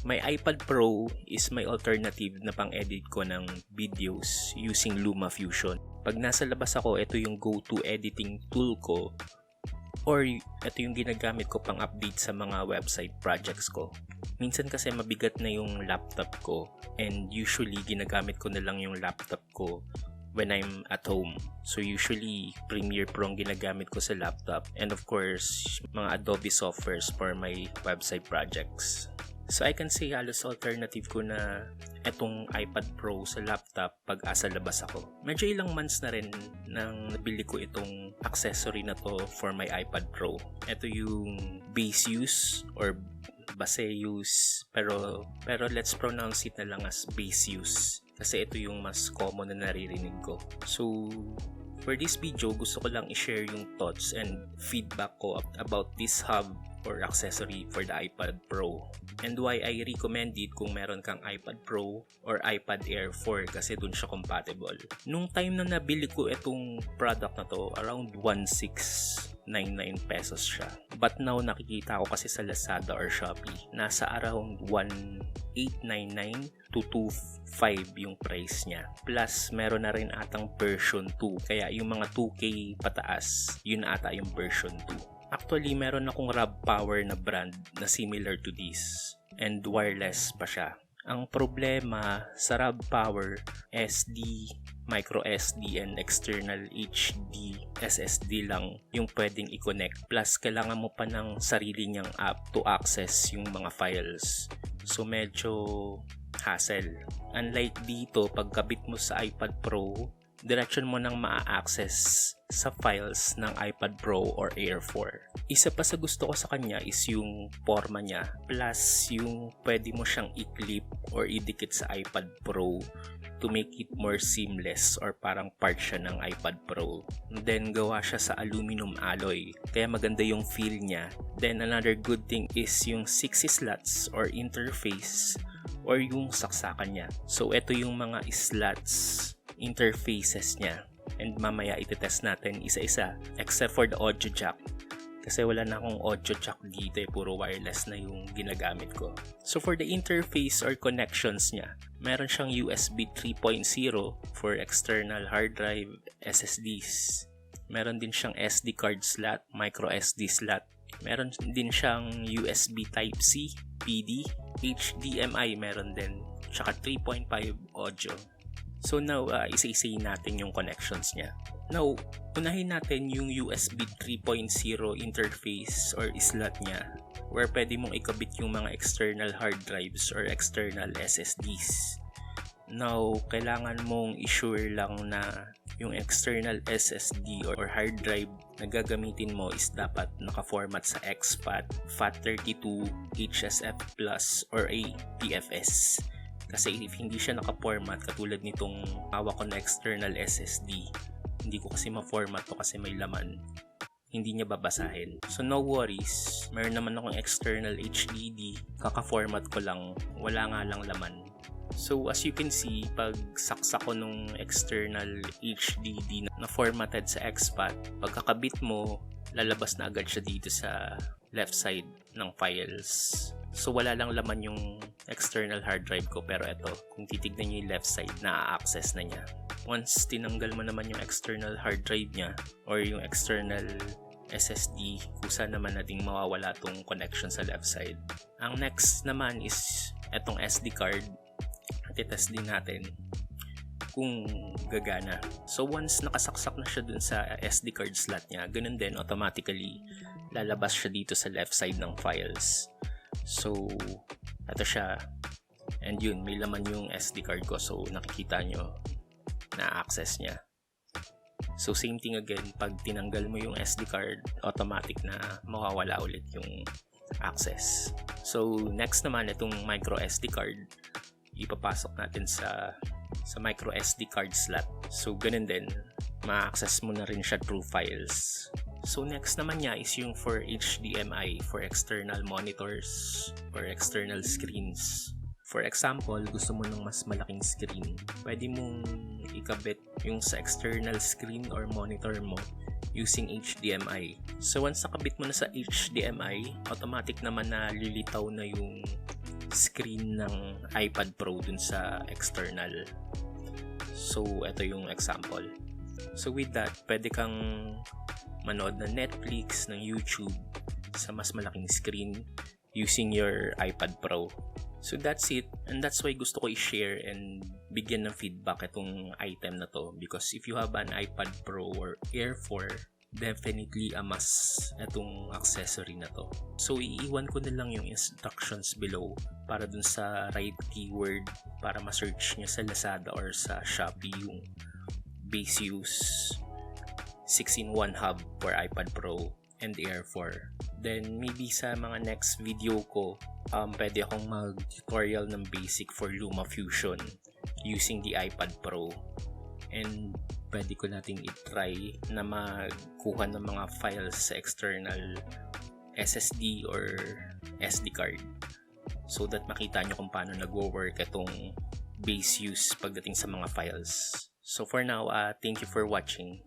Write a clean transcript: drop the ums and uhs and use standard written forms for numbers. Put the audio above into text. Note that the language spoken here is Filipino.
My iPad Pro is my alternative na pang-edit ko ng videos using LumaFusion. Pag nasa labas ako, ito yung go-to editing tool ko, or ito yung ginagamit ko pang update sa mga website projects ko. Minsan kasi mabigat na yung laptop ko, and usually ginagamit ko na lang yung laptop ko when I'm at home. So usually Premiere Pro ang ginagamit ko sa laptop, and of course mga Adobe softwares for my website projects. So I can say halos alternative ko na etong iPad Pro sa laptop pag asa labas ako. Medyo ilang months na rin nang nabili ko itong accessory na to for my iPad Pro. Ito yung Baseus or Baseus, pero let's pronounce it na lang as Baseus kasi ito yung mas common na naririnig ko. So for this video, gusto ko lang i-share yung thoughts and feedback ko about this hub or accessory for the iPad Pro, and why I recommend it kung meron kang iPad Pro or iPad Air 4 kasi dun siya compatible. Nung time na nabili ko itong product na to, around 1,699 pesos siya. But now nakikita ko kasi sa Lazada or Shopee, nasa around 1,899 to 2,500 yung price niya. Plus meron na rin atang version 2, kaya yung mga 2K pataas, yun ata yung version 2. Actually, meron akong RAV Power na brand na similar to this, and wireless pa siya. Ang problema sa RAV Power, SD, micro SD, and external HD SSD lang yung pwedeng i-connect. Plus, kailangan mo pa ng sarili niyang app to access yung mga files. So, medyo hassle. Unlike dito, pagkabit mo sa iPad Pro, direction mo nang ma-access sa files ng iPad Pro or Air 4. Isa pa sa gusto ko sa kanya is yung forma niya, plus yung pwede mo siyang i-clip or idikit sa iPad Pro to make it more seamless, or parang part siya ng iPad Pro. Then gawa siya sa aluminum alloy, kaya maganda yung feel niya. Then another good thing is yung 6 slots or interface or yung saksakan niya. So ito yung mga slots, interfaces niya, and mamaya itetest natin isa-isa, except for the audio jack kasi wala na akong audio jack dito, puro wireless na yung ginagamit ko. So for the interface or connections niya, meron siyang USB 3.0 for external hard drive, SSDs. Meron din siyang SD card slot, micro SD slot. Meron din siyang USB Type-C, PD, HDMI meron din, tsaka 3.5 audio. So now, isa-isayin natin yung connections niya. Now, unahin natin yung USB 3.0 interface or slot niya, where pwede mong ikabit yung mga external hard drives or external SSDs. Now, kailangan mong i-sure lang na yung external SSD or hard drive na gagamitin mo is dapat naka-format sa exFAT, FAT32, HSF+, or APFS. Kasi if hindi siya naka-format, katulad nitong hawak ko na external SSD, hindi ko kasi ma-format to kasi may laman, hindi niya babasahin. So no worries, meron naman akong external HDD, kaka-format ko lang, wala nga lang laman. So as you can see, pag saksak ko nung external HDD na formatted sa exFAT, pagkakabit mo, lalabas na agad siya dito sa left side ng files. So wala lang laman yung external hard drive ko, pero ito, kung titignan nyo yung left side, na-access na niya. Once tinanggal mo naman yung external hard drive niya or yung external SSD, kusa naman nating mawawala tong connection sa left side. Ang next naman is etong SD card. Titest din natin kung gagana. So once nakasaksak na siya dun sa SD card slot niya, ganun din, automatically lalabas siya dito sa left side ng files. So ito siya, and yun, may laman yung SD card ko, so nakikita nyo na access niya. So same thing again, pag tinanggal mo yung SD card, automatic na mawawala ulit yung access. So next naman, itong micro SD card, ipapasok natin sa micro SD card slot. So ganun din, ma-access mo na rin siya through files. So next naman niya is yung for HDMI, for external monitors or external screens. For example, gusto mo ng mas malaking screen, pwede mong ikabit yung sa external screen or monitor mo using HDMI. So once nakabit mo na sa HDMI, automatic naman na lilitaw na yung screen ng iPad Pro dun sa external. So, ito yung example. So, with that, pwede kang manood ng Netflix, ng YouTube sa mas malaking screen using your iPad Pro. So that's it, and that's why gusto ko i-share and bigyan ng feedback itong item na to, because if you have an iPad Pro or Air 4, definitely a must itong accessory na to. So iiwan ko na lang yung instructions below para dun sa right keyword para ma-search nyo sa Lazada or sa Shopee yung base use 6-in-1 hub for iPad Pro and Air 4. Then maybe sa mga next video ko, pwede akong mag-tutorial ng basic for LumaFusion using the iPad Pro. And pwede ko nating i-try na magkuha ng mga files sa external SSD or SD card so that makita nyo kung paano nagwo-work itong base use pagdating sa mga files. So for now, thank you for watching.